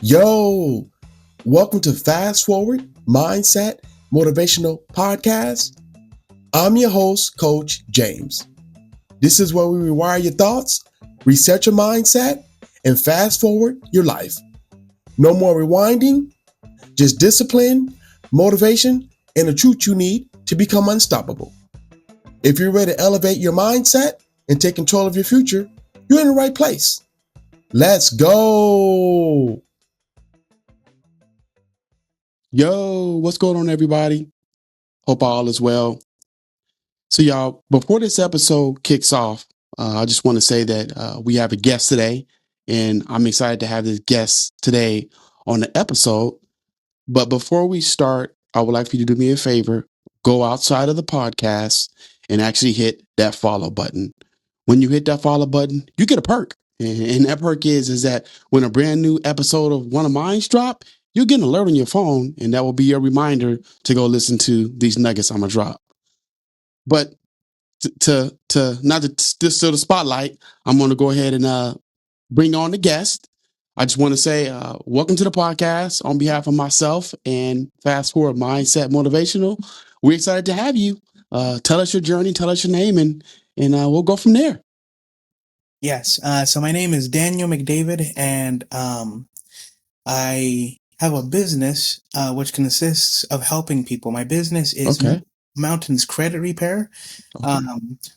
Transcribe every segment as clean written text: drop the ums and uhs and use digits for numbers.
Yo, welcome to Fast Forward Mindset Motivational Podcast. I'm your host, Coach James. This is where we rewire your thoughts, reset your mindset, and fast forward your life. No more rewinding, just discipline, motivation, and the truth you need to become unstoppable. If you're ready to elevate your mindset and take control of your future, you're in the right place. Let's go. Yo, what's going on, everybody? Hope all is well. So, y'all, before this episode kicks off, I just want to say that we have a guest today, and I'm excited to have this guest today on the episode. But before we start, I would like for you to do me a favor, go outside of the podcast and actually hit that follow button. When you hit that follow button, you get a perk. And that perk is that when a brand new episode of one of mine's drop, you'll get an alert on your phone, and that will be your reminder to go listen to these nuggets I'm gonna drop. But to not to still the spotlight, I'm gonna go ahead and bring on the guest. I just want to say welcome to the podcast on behalf of myself and Fast Forward Mindset Motivational. We're excited to have you. Tell us your journey, tell us your name, and we'll go from there. Yes. So my name is Daniel McDavid, and I have a business which consists of helping people. My business is Okay. Mountains Credit Repair. Okay.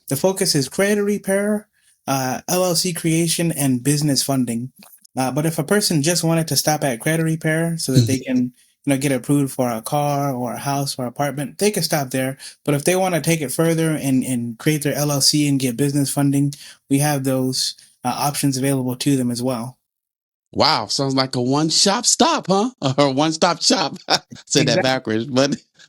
The focus is credit repair, LLC creation, and business funding. But if a person just wanted to stop at credit repair so that they can get approved for a car or a house or apartment, they can stop there. But if they want to take it further and create their LLC and get business funding, we have those options available to them as well. Wow, sounds like a one-stop stop, huh? Or one-stop shop. Say that Exactly. backwards,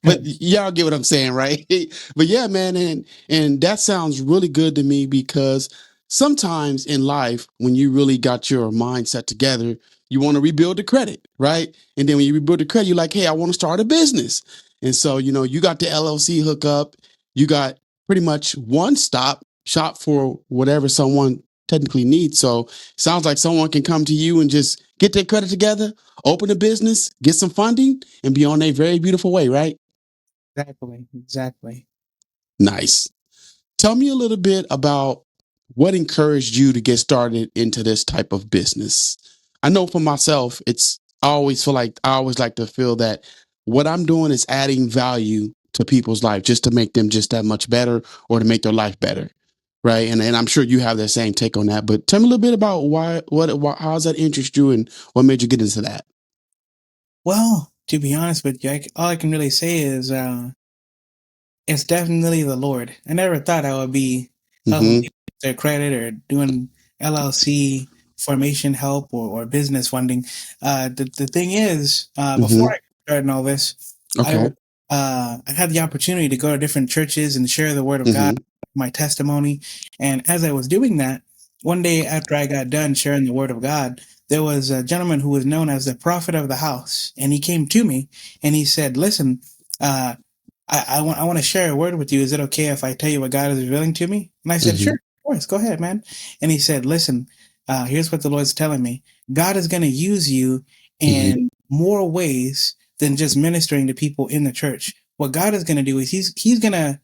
but y'all get what I'm saying, right? But yeah, man, and that sounds really good to me because sometimes in life, when you really got your mindset together, you want to rebuild the credit, right? And then when you rebuild the credit, you're like, hey, I want to start a business. And so, you got the LLC hookup, you got pretty much one stop shop for whatever someone technically needs. So sounds like someone can come to you and just get their credit together, open a business, get some funding, and be on a very beautiful way, right? Exactly. Nice. Tell me a little bit about what encouraged you to get started into this type of business. I know for myself, I always like to feel that what I'm doing is adding value to people's life just to make them just that much better or to make their life better. Right. And I'm sure you have the same take on that. But tell me a little bit about how does that interest you and what made you get into that? Well, to be honest with you, all I can really say is it's definitely the Lord. I never thought I would be helping people with their credit or doing LLC formation help or business funding. The thing is, before I started all this, Okay. I had the opportunity to go to different churches and share the word of God, my testimony. And as I was doing that, one day after I got done sharing the word of God, there was a gentleman who was known as the prophet of the house. And he came to me and he said, listen, I want to share a word with you. Is it okay if I tell you what God is revealing to me? And I said, sure, of course, go ahead, man. And he said, listen, here's what the Lord's telling me. God is going to use you in more ways than just ministering to people in the church. What God is going to do is he's going to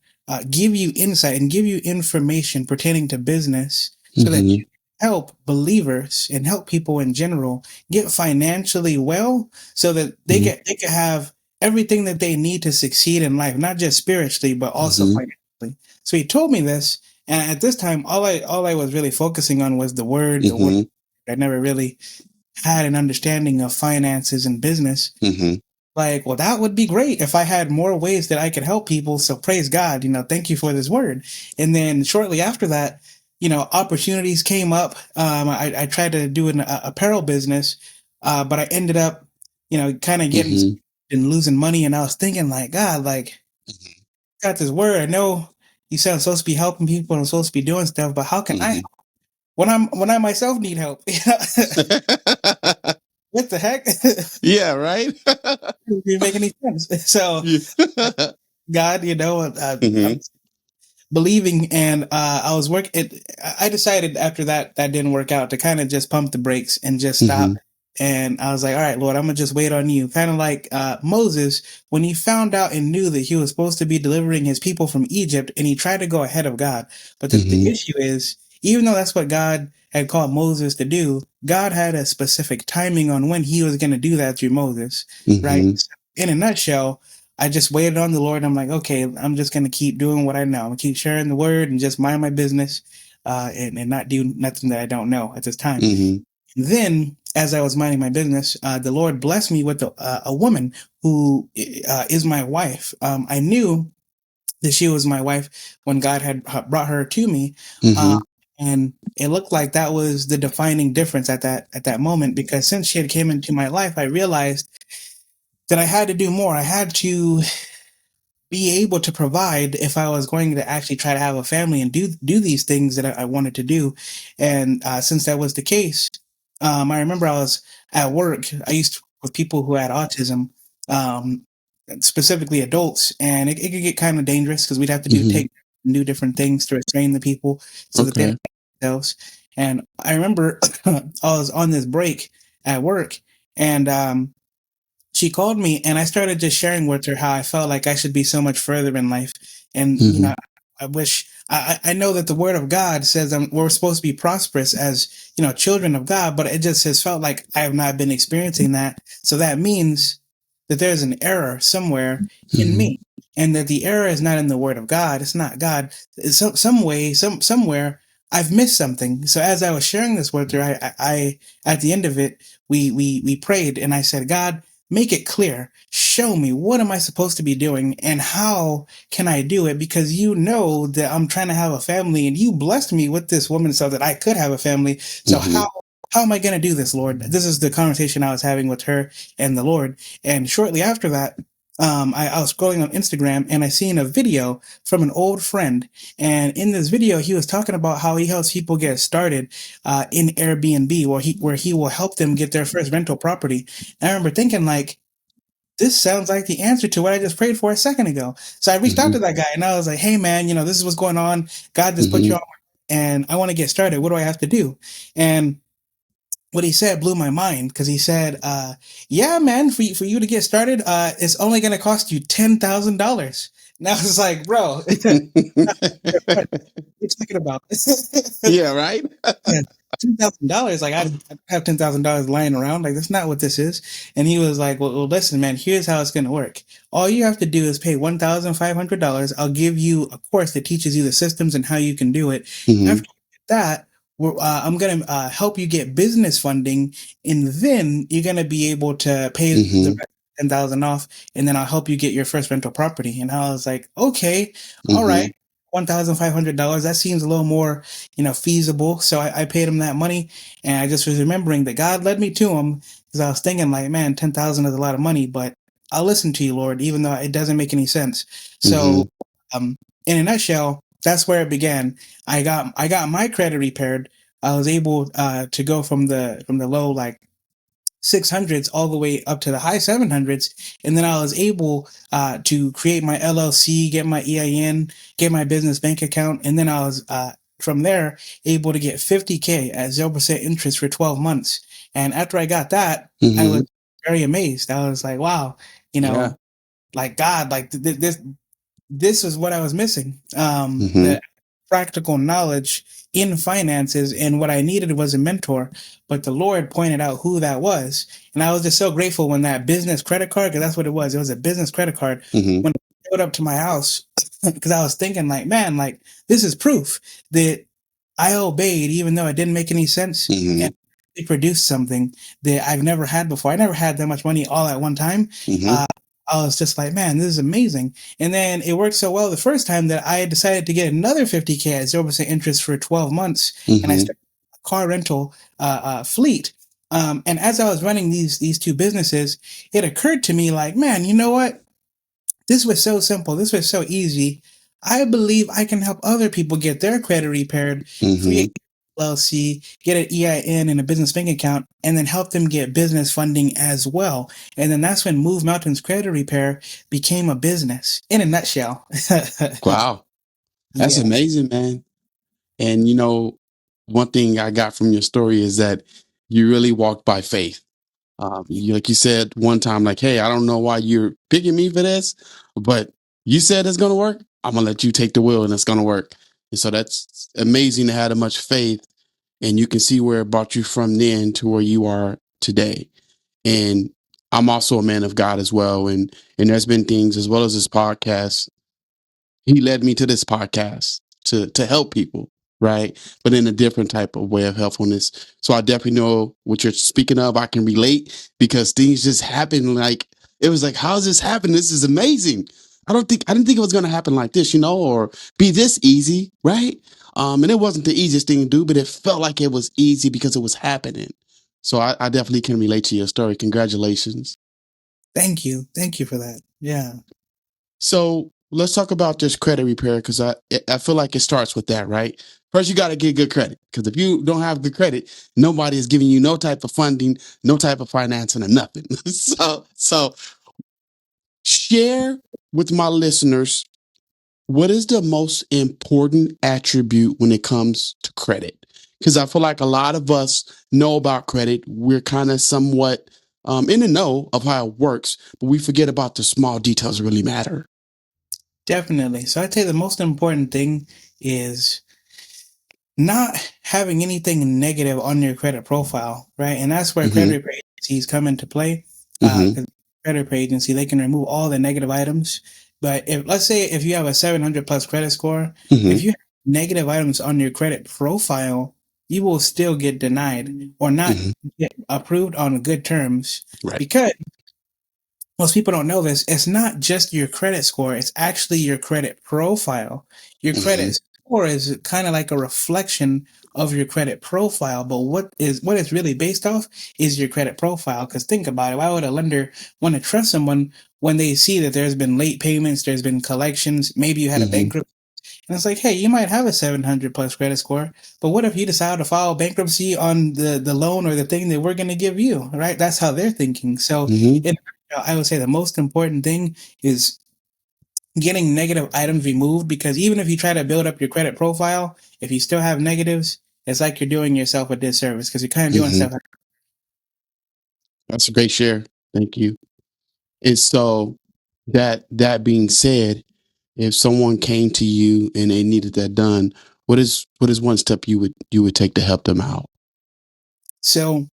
give you insight and give you information pertaining to business so that you help believers and help people in general get financially well so that they can have everything that they need to succeed in life, not just spiritually, but also financially. So he told me this. And at this time, all I was really focusing on was the word. I never really had an understanding of finances and business. Like, well, that would be great if I had more ways that I could help people. So praise God, thank you for this word. And then shortly after that, opportunities came up. I tried to do an apparel business, but I ended up, kind of getting and losing money. And I was thinking like, God, like, got this word. I know you said I'm supposed to be helping people and I'm supposed to be doing stuff, but how can I help when I myself need help? What the heck? Yeah, right. It didn't make any sense. So God, I'm believing, and I was working. I decided after that didn't work out to kind of just pump the brakes and just stop And I was like, all right, Lord, I'm going to just wait on you. Kind of like Moses, when he found out and knew that he was supposed to be delivering his people from Egypt, and he tried to go ahead of God. But the issue is, even though that's what God had called Moses to do, God had a specific timing on when he was going to do that through Moses, right? So in a nutshell, I just waited on the Lord. I'm like, okay, I'm just going to keep doing what I know. I'm going to keep sharing the word and just mind my business and not do nothing that I don't know at this time. Then, as I was minding my business, the Lord blessed me with a woman who is my wife. I knew that she was my wife when God had brought her to me, and it looked like that was the defining difference at that moment. Because since she had came into my life, I realized that I had to do more. I had to be able to provide if I was going to actually try to have a family and do these things that I wanted to do. And since that was the case, I remember I was at work. I used to work with people who had autism, um, specifically adults, and it could get kind of dangerous because we'd have to do different things to restrain the people so that they don't hurt themselves. And I remember I was on this break at work, and she called me, and I started just sharing with her how I felt like I should be so much further in life. And, you know, I wish I know that the word of God says we're supposed to be prosperous as, you know, children of God, but it just has felt like I have not been experiencing that. So that means that there's an error somewhere in me, and that the error is not in the word of God. It's not God. It's somewhere I've missed something. So as I was sharing this with her, I at the end of it, we prayed, and I said, God, make it clear. Show me, what am I supposed to be doing, and how can I do it? Because you know that I'm trying to have a family, and you blessed me with this woman so that I could have a family. So how am I going to do this, Lord? This is the conversation I was having with her and the Lord. And shortly after that, I was scrolling on Instagram, and I seen a video from an old friend. And in this video, he was talking about how he helps people get started in Airbnb, where he will help them get their first rental property. And I remember thinking, like, this sounds like the answer to what I just prayed for a second ago. So I reached out to that guy, and I was like, hey man, you know, this is what's going on. God just put you on, and I want to get started. What do I have to do? And what he said blew my mind, because he said, yeah, man, for you to get started, it's only going to cost you $10,000. And I was like, bro, what are you talking about? Yeah, right. Yeah, $10,000. Like, I have $10,000 lying around. Like, that's not what this is. And he was like, well, listen, man, here's how it's going to work. All you have to do is pay $1,500. I'll give you a course that teaches you the systems and how you can do it. After you get that, I'm going to help you get business funding, and then you're going to be able to pay the rest 10,000 off, and then I'll help you get your first rental property. And I was like, okay, all right. $1,500. That seems a little more, you know, feasible. So I paid him that money, and I just was remembering that God led me to him, because I was thinking, like, man, 10,000 is a lot of money, but I'll listen to you, Lord, even though it doesn't make any sense. So, in a nutshell, that's where it began. I got my credit repaired. I was able to go from the low, like, 600s all the way up to the high 700s, and then I was able to create my LLC, get my EIN, get my business bank account, and then I was from there able to get $50K at 0% interest for 12 months. And after I got that, I was very amazed. I was like, wow, you know, like, God, like, this is what I was missing. The practical knowledge in finances, and what I needed was a mentor. But the Lord pointed out who that was, and I was just so grateful when that business credit card, because that's what it was. It was a business credit card. When it showed up to my house, because I was thinking, like, man, like, this is proof that I obeyed, even though it didn't make any sense, and it produced something that I've never had before. I never had that much money all at one time. I was just like, man, this is amazing. And then it worked so well the first time that I decided to get another $50K at 0% interest for 12 months. And I started a car rental fleet. And as I was running these two businesses, it occurred to me, like, man, you know what? This was so simple. This was so easy. I believe I can help other people get their credit repaired, create LLC, get an EIN and a business bank account, and then help them get business funding as well. And then that's when Move Mountains Credit Repair became a business, in a nutshell. Wow. That's amazing, man. And, you know, one thing I got from your story is that you really walked by faith. Like you said one time, like, hey, I don't know why you're picking me for this, but you said it's going to work. I'm going to let you take the wheel and it's going to work. And so that's amazing to have that much faith. And you can see where it brought you from then to where you are today. And I'm also a man of God as well. And there's been things as well as this podcast. He led me to this podcast to help people, right? But in a different type of way of helpfulness. So I definitely know what you're speaking of. I can relate because things just happen. Like it was like, how's this happen? This is amazing. I didn't think it was going to happen like this, or be this easy, right? And it wasn't the easiest thing to do, but it felt like it was easy because it was happening. So I definitely can relate to your story. Congratulations. Thank you. Thank you for that. Yeah. So let's talk about this credit repair because I feel like it starts with that, right? First, you got to get good credit because if you don't have good credit, nobody is giving you no type of funding, no type of financing, or nothing. So share with my listeners what is the most important attribute when it comes to credit? Because I feel like a lot of us know about credit. We're kind of somewhat in the know of how it works, but we forget about the small details that really matter. Definitely. So I'd say the most important thing is not having anything negative on your credit profile, right? And that's where credit repair agencies come into play. Because credit repair agency, they can remove all the negative items. But let's say if you have a 700 plus credit score, if you have negative items on your credit profile, you will still get denied or not get approved on good terms, Right. because most people don't know this. It's not just your credit score. It's actually your credit profile. Your credit score is kind of like a reflection of your credit profile. But what it's really based off is your credit profile. Because think about it. Why would a lender want to trust someone when they see that there's been late payments, there's been collections, maybe you had a bankruptcy? And it's like, hey, you might have a 700 plus credit score, but what if you decide to file bankruptcy on the loan or the thing that we're going to give you, right? That's how they're thinking. So I would say the most important thing is getting negative items removed, because even if you try to build up your credit profile, if you still have negatives, it's like you're doing yourself a disservice because you're kind of doing stuff. That's a great share. Thank you. And so that being said, if someone came to you and they needed that done, what is one step you would take to help them out? So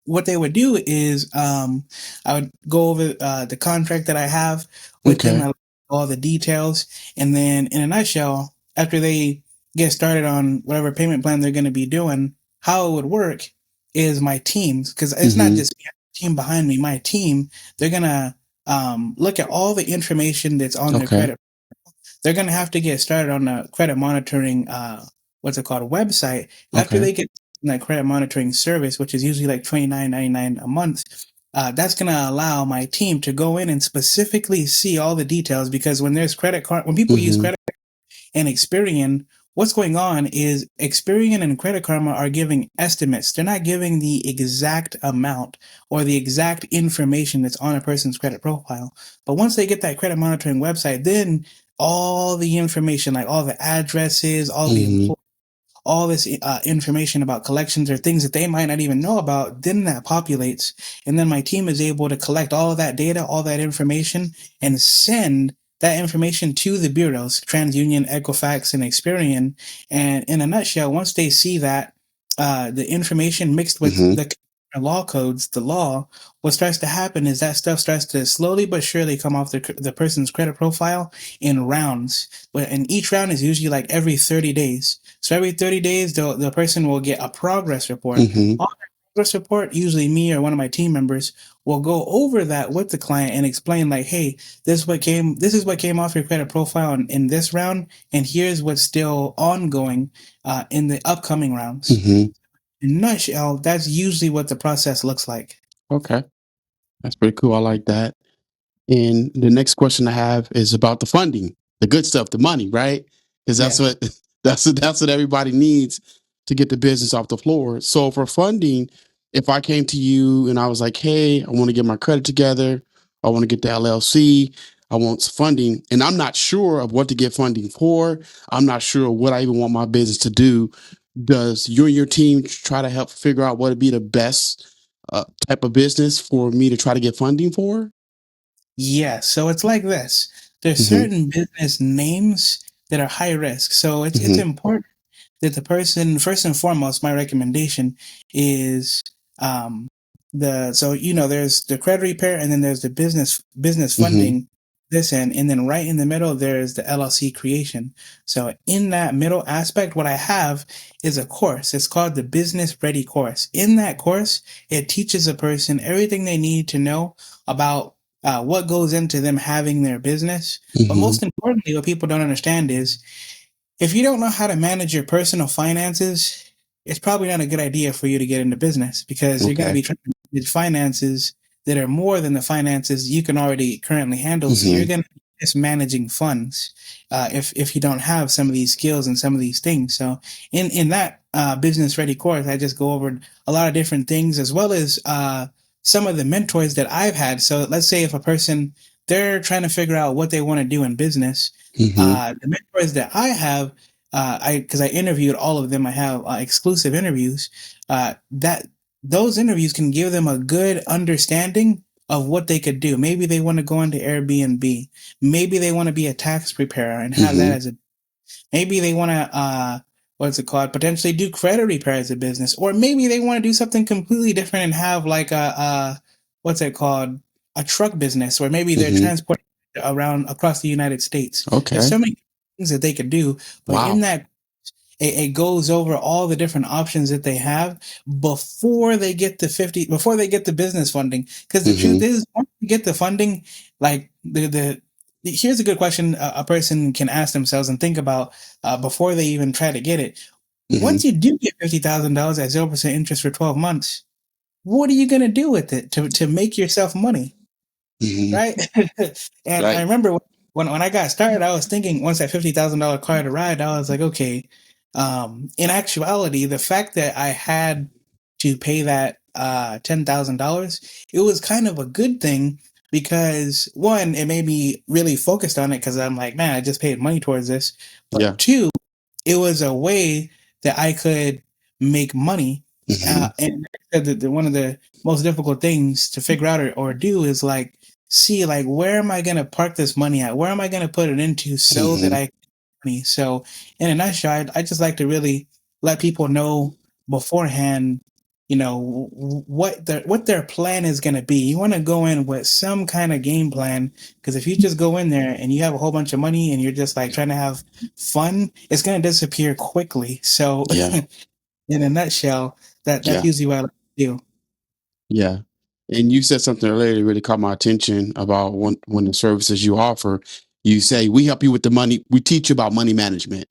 what they would do is I would go over the contract that I have with them, all the details, and then in a nutshell, after they get started on whatever payment plan they're going to be doing, how it would work is my teams, because it's not just the team behind me, my team, they're going to look at all the information that's on their credit. They're going to have to get started on the credit monitoring, website. After they get that credit monitoring service, which is usually like $29.99 a month, that's going to allow my team to go in and specifically see all the details. Because when there's when people use credit and Experian, what's going on is Experian and Credit Karma are giving estimates. They're not giving the exact amount or the exact information that's on a person's credit profile. But once they get that credit monitoring website, then all the information, like all the addresses, all the employees, all this information about collections or things that they might not even know about, then that populates. And then my team is able to collect all of that data, all that information, and send that information to the bureaus, TransUnion, Equifax, and Experian. And in a nutshell, once they see that the information mixed with the law codes, the law, what starts to happen is that stuff starts to slowly but surely come off the person's credit profile in rounds. And each round is usually like every 30 days. So every 30 days, the person will get a progress report. On that progress report, usually me or one of my team members will go over that with the client and explain like, hey, this is what came off your credit profile in this round, and here's what's still ongoing in the upcoming rounds. In a nutshell, that's usually what the process looks like. Okay. That's pretty cool. I like that. And the next question I have is about the funding, the good stuff, the money, right? Because that's what everybody needs to get the business off the floor. So for funding, if I came to you and I was like, hey, I want to get my credit together, I want to get the LLC, I want funding, and I'm not sure of what to get funding for, I'm not sure what I even want my business to do. Does you and your team try to help figure out what would be the best type of business for me to try to get funding for? Yes. So it's like this. There's Mm-hmm. certain business names that are high risk. So it's Mm-hmm. important that the person, first and foremost, my recommendation is um there's the credit repair, and then there's the business Mm-hmm. funding this end, and then right in the middle there's the LLC creation. So in that middle aspect, what I have is a course. It's called the Business Ready course. In that course, it teaches a person everything they need to know about what goes into them having their business. But Mm-hmm. most importantly, what people don't understand is if you don't know how to manage your personal finances, it's probably not a good idea for you to get into business, because you're going to Okay. be trying to manage finances that are more than the finances you can already currently handle. So Mm-hmm. you're going to be just managing funds if you don't have some of these skills and some of these things. So in that business ready course, I just go over a lot of different things, as well as some of the mentors that I've had. So let's say if a person, they're trying to figure out what they want to do in business, Mm-hmm. the mentors that I have, because I interviewed all of them, I have exclusive interviews. That those interviews can give them a good understanding of what they could do. Maybe they want to go into Airbnb. Maybe they want to be a tax preparer and have that Mm-hmm. as a. Maybe they want to what's it called? Potentially do credit repair as a business, or maybe they want to do something completely different and have like a what's it called? A truck business, or maybe they're Mm-hmm. transporting around across the United States. There's Okay. so many things that they could do, but in Wow. that it goes over all the different options that they have before they get before they get the business funding. Because the truth Mm-hmm. is, once you get the funding, like here's a good question a person can ask themselves and think about before they even try to get it. Mm-hmm. Once you do get $50,000 at 0% interest for 12 months, what are you going to do with it to make yourself money? Mm-hmm. Right? And I Right. remember when I got started, I was thinking, once that $50,000 car to ride, I was like, okay. In actuality, the fact that I had to pay that $10,000, it was kind of a good thing, because one, it made me really focused on it, because I'm like, man, I just paid money towards this. But Yeah. two, it was a way that I could make money. Mm-hmm. And one of the most difficult things to figure out or do is like see like, where am I going to park this money at? Where am I going to put it into so that Mm-hmm. I money? So in a nutshell, I just like to really let people know beforehand, what their plan is going to be. You want to go in with some kind of game plan, because if you just go in there and you have a whole bunch of money and you're just like trying to have fun, it's going to disappear quickly. So Yeah. in a nutshell, that's Yeah. usually what I like to do. Yeah. And you said something earlier that really caught my attention about when the services you offer, you say, we help you with the money. We teach you about money management,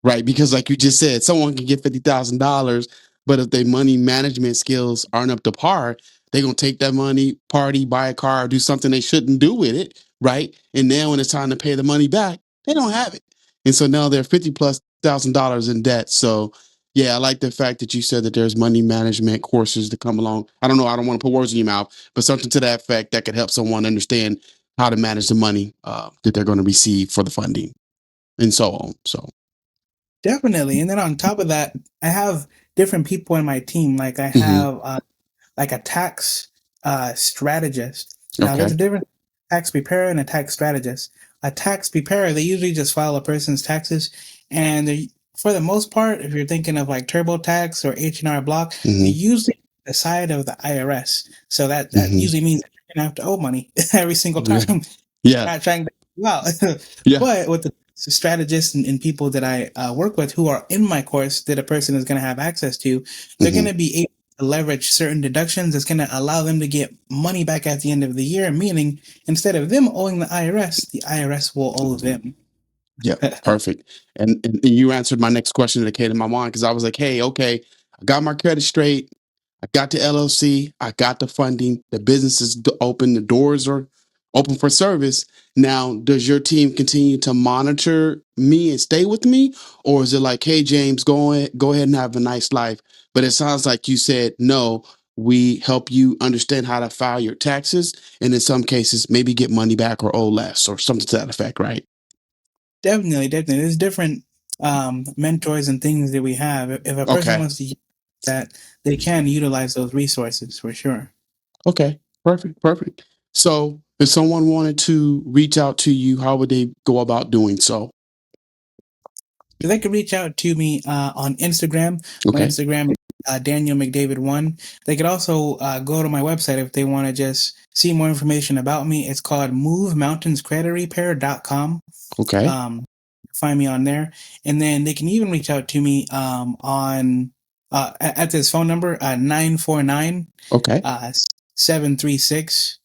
right? Because like you just said, someone can get $50,000, but if their money management skills aren't up to par, they're going to take that money, party, buy a car, do something they shouldn't do with it, right? And then when it's time to pay the money back, they don't have it. And so now they're 50 plus $1,000 in debt. So yeah, I like the fact that you said that there's money management courses to come along. I don't know. I don't want to put words in your mouth, but something to that effect that could help someone understand how to manage the money that they're going to receive for the funding and so on. So, Definitely. And then on top of that, I have different people in my team. Like I hmm, have like a tax strategist. Now there's okay. a different tax preparer and a tax strategist. A tax preparer, they usually just file a person's taxes, and for the most part, if you're thinking of like TurboTax or H&R Block, they're Hmm, usually the side of the IRS. So that hmm. usually means that you're gonna have to owe money every single Yeah. time. Yeah. Not trying to well, Yeah. but with the strategists and people that I work with who are in my course that a person is going to have access to, they're going Hmm, to be able to leverage certain deductions that's going to allow them to get money back at the end of the year, meaning instead of them owing the IRS will owe them. yeah. Perfect. And you answered my next question that came to my mind because I was like, hey, okay, I got my credit straight. I got the LLC. I got the funding. The business is open. The doors are open for service. Now, does your team continue to monitor me and stay with me? Or is it like, hey, James, go ahead and have a nice life? But it sounds like you said, no, we help you understand how to file your taxes. And in some cases, maybe get money back or owe less or something to that effect, right? Definitely. There's different mentors and things that we have. If a person Okay. wants to use that they can utilize those resources for sure. Okay. Perfect. So if someone wanted to reach out to you, how would they go about doing so? They could reach out to me on Instagram. My Okay. Instagram is Daniel McDavid 1. They could also go to my website if they want to just see more information about me. It's called movemountainscreditrepair.com. Okay. Find me on there. And then they can even reach out to me on at this phone number, 949 Okay. 736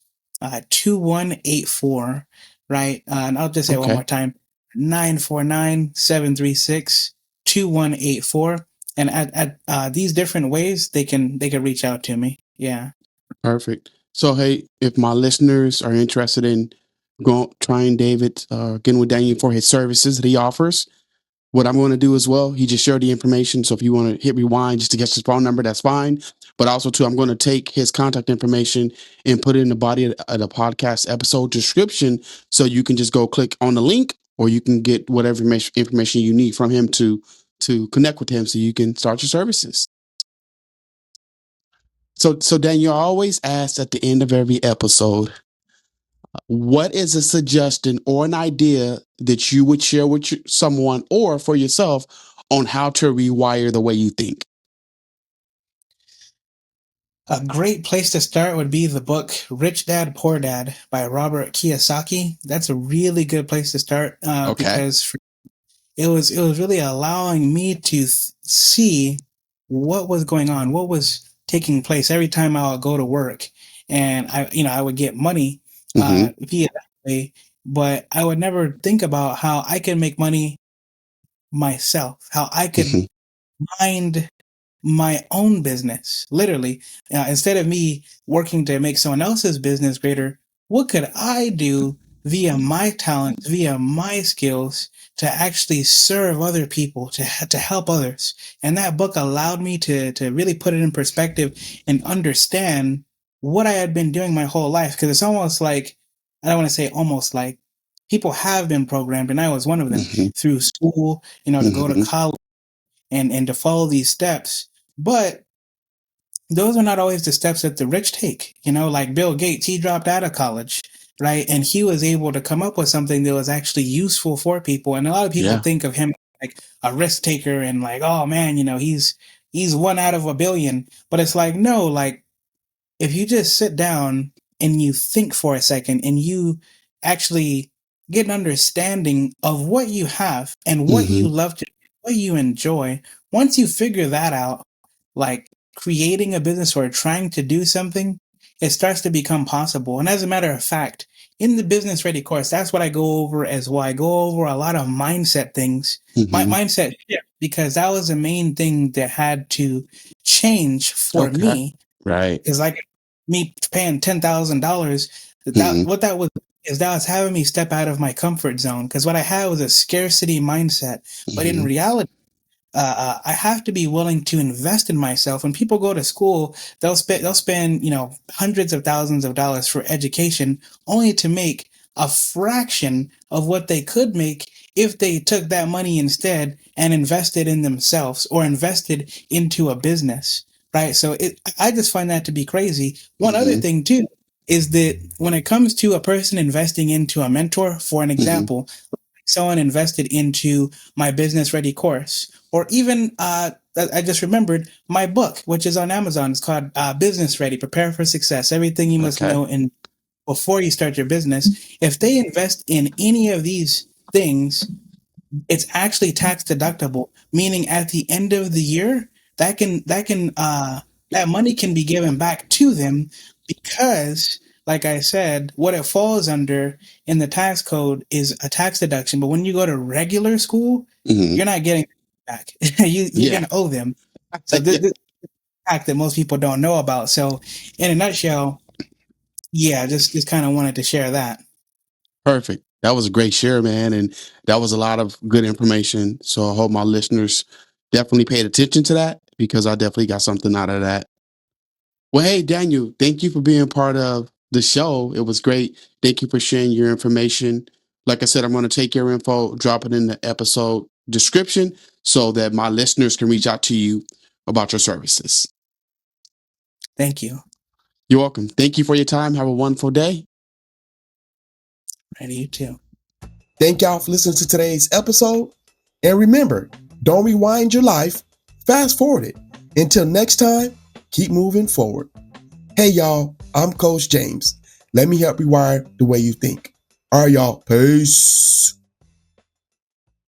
2184, right? And I'll just say it one Okay. more time, 949-736-2184. And at these different ways, they can reach out to me. Yeah. Perfect. So, hey, if my listeners are interested in trying David, getting with Daniel for his services that he offers, what I'm going to do as well, he just shared the information. So if you want to hit rewind just to get his phone number, that's fine. But also, too, I'm going to take his contact information and put it in the body of the podcast episode description, so you can just go click on the link, or you can get whatever information you need from him to connect with him, so you can start your services. So Daniel, I always ask at the end of every episode, what is a suggestion or an idea that you would share with someone or for yourself on how to rewire the way you think? A great place to start would be the book Rich Dad Poor Dad by Robert Kiyosaki. That's a really good place to start because it was really allowing me to see what was going on, what was taking place every time I would go to work, and I would get money via that way, but I would never think about how I could make money myself, how I could mind my own business, literally. Instead of me working to make someone else's business greater, what could I do via my talent, via my skills to actually serve other people, to help others? And that book allowed me to really put it in perspective and understand what I had been doing my whole life. Because it's almost like, I don't want to say almost like, people have been programmed, and I was one of them through school, to go to college and to follow these steps. But those are not always the steps that the rich take. Like Bill Gates, he dropped out of college, right? And he was able to come up with something that was actually useful for people. And a lot of people think of him like a risk taker and like, oh man, he's one out of a billion. But it's like, no, like if you just sit down and you think for a second and you actually get an understanding of what you have and what you love to do, what you enjoy, once you figure that out, like creating a business or trying to do something, it starts to become possible. And as a matter of fact, in the business ready course, that's what I go over as well. I go over a lot of mindset things, my mindset, because that was the main thing that had to change for me. Right. Because like me paying $10,000, what that was is that was having me step out of my comfort zone. Because what I had was a scarcity mindset, but in reality, I have to be willing to invest in myself. When people go to school, they'll spend hundreds of thousands of dollars for education, only to make a fraction of what they could make if they took that money instead and invested in themselves or invested into a business. Right. So I just find that to be crazy. One other thing too is that when it comes to a person investing into a mentor, for an example, someone invested into my business ready course, or even I just remembered my book, which is on Amazon. It's called Business Ready: Prepare for Success. Everything you must know before you start your business. If they invest in any of these things, it's actually tax deductible, meaning at the end of the year, that money can be given back to them, because like I said, what it falls under in the tax code is a tax deduction. But when you go to regular school, you're not getting it back. You're going to owe them. So this is a fact that most people don't know about. So in a nutshell, just kind of wanted to share that. Perfect. That was a great share, man. And that was a lot of good information. So I hope my listeners definitely paid attention to that, because I definitely got something out of that. Well, hey, Daniel, thank you for being part of the show. It was great. Thank you for sharing your information. Like I said, I'm going to take your info, drop it in the episode description so that my listeners can reach out to you about your services. Thank you. You're welcome. Thank you for your time. Have a wonderful day. Ready, you too. Thank y'all for listening to today's episode. And remember, don't rewind your life, fast forward it. Until next time, keep moving forward. Hey y'all, I'm Coach James. Let me help rewire the way you think. All right, y'all. Peace.